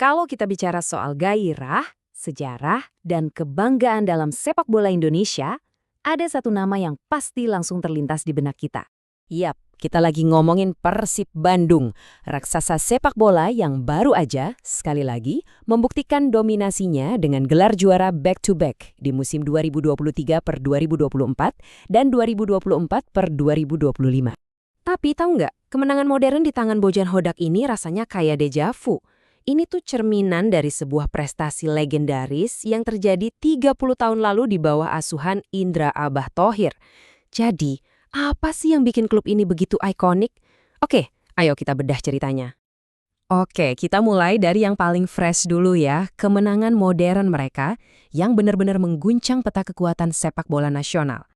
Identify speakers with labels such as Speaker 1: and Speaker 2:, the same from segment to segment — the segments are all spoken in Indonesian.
Speaker 1: Kalau kita bicara soal gairah, sejarah, dan kebanggaan dalam sepak bola Indonesia, ada satu nama yang pasti langsung terlintas di benak kita. Yap, kita lagi ngomongin Persib Bandung, raksasa sepak bola yang baru aja, sekali lagi, membuktikan dominasinya dengan gelar juara back-to-back di musim 2023 per 2024 dan 2024 per 2025. Tapi tahu nggak, kemenangan modern di tangan Bojan Hodak ini rasanya kayak deja vu. Ini tuh cerminan dari sebuah prestasi legendaris yang terjadi 30 tahun lalu di bawah asuhan Indra Abah Thohir. Jadi, apa sih yang bikin klub ini begitu ikonik? Oke, ayo kita bedah ceritanya. Oke, kita mulai dari yang paling fresh dulu ya, kemenangan modern mereka yang benar-benar mengguncang peta kekuatan sepak bola nasional.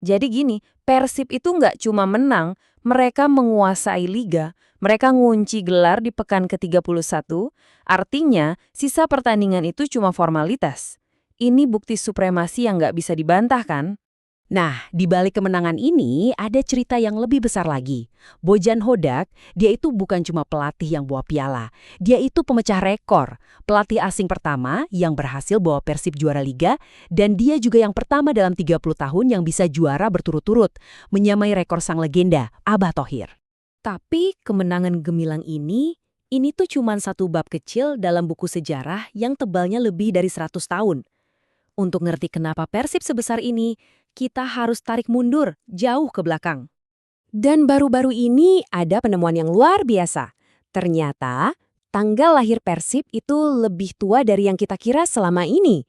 Speaker 1: Jadi gini, Persib itu nggak cuma menang, mereka menguasai liga, mereka ngunci gelar di pekan ke-31, artinya sisa pertandingan itu cuma formalitas. Ini bukti supremasi yang nggak bisa dibantah kan? Nah, di balik kemenangan ini ada cerita yang lebih besar lagi. Bojan Hodak, dia itu bukan cuma pelatih yang bawa piala. Dia itu pemecah rekor. Pelatih asing pertama yang berhasil bawa Persib juara liga, dan dia juga yang pertama dalam 30 tahun yang bisa juara berturut-turut, menyamai rekor sang legenda, Abah Thohir. Tapi kemenangan gemilang ini tuh cuma satu bab kecil dalam buku sejarah yang tebalnya lebih dari 100 tahun. Untuk ngerti kenapa Persib sebesar ini, kita harus tarik mundur jauh ke belakang. Dan baru-baru ini ada penemuan yang luar biasa. Ternyata, tanggal lahir Persib itu lebih tua dari yang kita kira selama ini.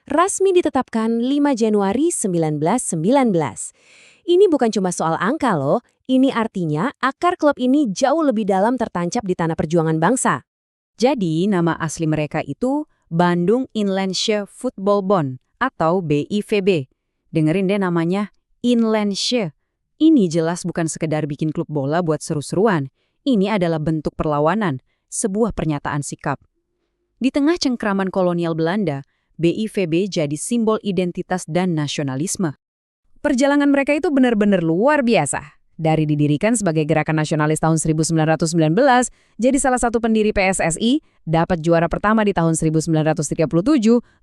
Speaker 1: Rasmi ditetapkan 5 Januari 1919. Ini bukan cuma soal angka loh, ini artinya akar klub ini jauh lebih dalam tertancap di tanah perjuangan bangsa. Jadi, nama asli mereka itu Bandung Inlandse Football Bond atau BIVB. Dengerin deh namanya, Inlandse. Ini jelas bukan sekedar bikin klub bola buat seru-seruan. Ini adalah bentuk perlawanan, sebuah pernyataan sikap. Di tengah cengkraman kolonial Belanda, BIVB jadi simbol identitas dan nasionalisme. Perjalanan mereka itu benar-benar luar biasa. Dari didirikan sebagai gerakan nasionalis tahun 1919, jadi salah satu pendiri PSSI, dapat juara pertama di tahun 1937,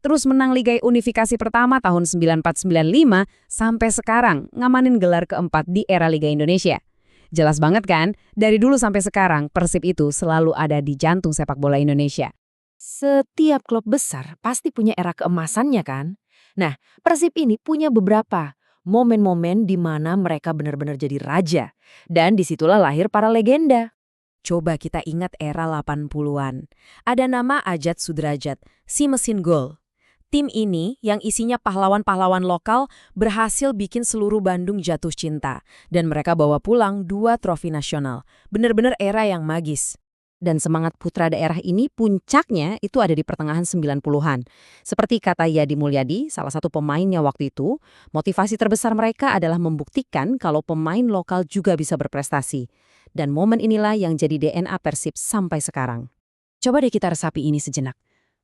Speaker 1: terus menang Liga Unifikasi pertama tahun 94-95, sampai sekarang ngamanin gelar keempat di era Liga Indonesia. Jelas banget kan, dari dulu sampai sekarang Persib itu selalu ada di jantung sepak bola Indonesia. Setiap klub besar pasti punya era keemasannya kan? Nah, Persib ini punya beberapa momen-momen di mana mereka benar-benar jadi raja. Dan disitulah lahir para legenda. Coba kita ingat era 80-an. Ada nama Ajat Sudrajat, si mesin gol. Tim ini yang isinya pahlawan-pahlawan lokal berhasil bikin seluruh Bandung jatuh cinta. Dan mereka bawa pulang 2 trofi nasional. Benar-benar era yang magis. Dan semangat putra daerah ini puncaknya itu ada di pertengahan 90-an. Seperti kata Yadi Mulyadi, salah satu pemainnya waktu itu, motivasi terbesar mereka adalah membuktikan kalau pemain lokal juga bisa berprestasi. Dan momen inilah yang jadi DNA Persib sampai sekarang. Coba deh kita resapi ini sejenak.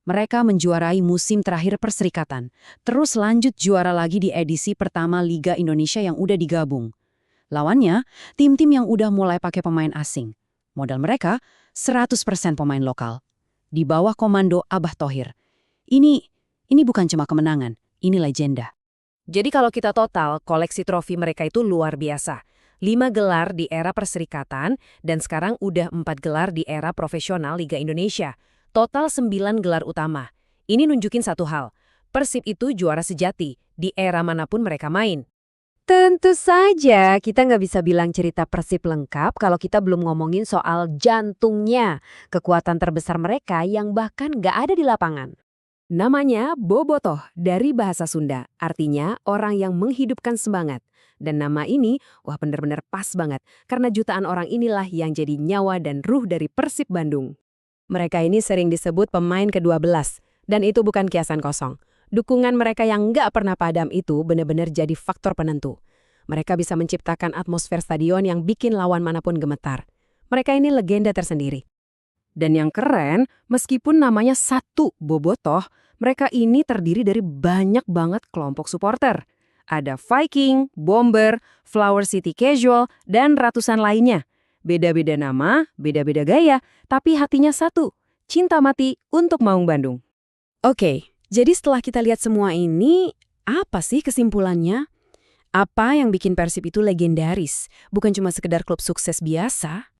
Speaker 1: Mereka menjuarai musim terakhir Perserikatan, terus lanjut juara lagi di edisi pertama Liga Indonesia yang udah digabung. Lawannya, tim-tim yang udah mulai pakai pemain asing. Modal mereka 100% pemain lokal. Di bawah komando Abah Thohir. Ini bukan cuma kemenangan, ini legenda. Jadi kalau kita total, koleksi trofi mereka itu luar biasa. 5 gelar di era Perserikatan, dan sekarang udah 4 gelar di era profesional Liga Indonesia. Total 9 gelar utama. Ini nunjukin satu hal, Persib itu juara sejati di era manapun mereka main. Tentu saja kita nggak bisa bilang cerita Persib lengkap kalau kita belum ngomongin soal jantungnya, kekuatan terbesar mereka yang bahkan nggak ada di lapangan. Namanya Bobotoh dari bahasa Sunda, artinya orang yang menghidupkan semangat. Dan nama ini, wah benar-benar pas banget, karena jutaan orang inilah yang jadi nyawa dan ruh dari Persib Bandung. Mereka ini sering disebut pemain ke-12, dan itu bukan kiasan kosong. Dukungan mereka yang nggak pernah padam itu benar-benar jadi faktor penentu. Mereka bisa menciptakan atmosfer stadion yang bikin lawan manapun gemetar. Mereka ini legenda tersendiri. Dan yang keren, meskipun namanya satu Bobotoh, mereka ini terdiri dari banyak banget kelompok supporter. Ada Viking, Bomber, Flower City Casual, dan ratusan lainnya. Beda-beda nama, beda-beda gaya, tapi hatinya satu. cinta mati untuk Maung Bandung.
Speaker 2: Oke, jadi setelah kita lihat semua ini, apa sih kesimpulannya? Apa yang bikin Persib itu legendaris, bukan cuma sekedar klub sukses biasa?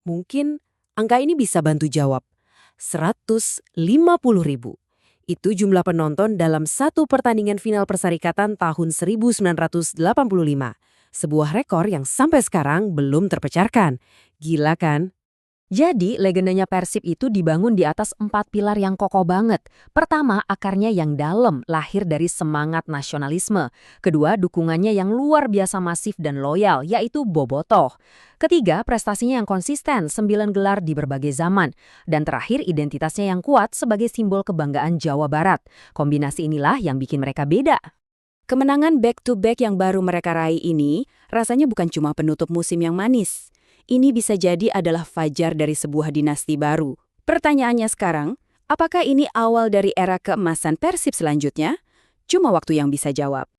Speaker 3: Mungkin angka ini bisa bantu jawab. 150.000. Itu jumlah penonton dalam satu pertandingan final Perserikatan tahun 1985. Sebuah rekor yang sampai sekarang belum terpecahkan. Gila kan?
Speaker 1: Jadi, legendanya Persib itu dibangun di atas 4 pilar yang kokoh banget. Pertama, akarnya yang dalam, lahir dari semangat nasionalisme. Kedua, dukungannya yang luar biasa masif dan loyal, yaitu bobotoh. Ketiga, prestasinya yang konsisten, 9 gelar di berbagai zaman. Dan terakhir, identitasnya yang kuat sebagai simbol kebanggaan Jawa Barat. Kombinasi inilah yang bikin mereka beda.
Speaker 2: Kemenangan back-to-back yang baru mereka raih ini rasanya bukan cuma penutup musim yang manis. Ini bisa jadi adalah fajar dari sebuah dinasti baru. Pertanyaannya sekarang, apakah ini awal dari era keemasan Persib selanjutnya? Cuma waktu yang bisa jawab.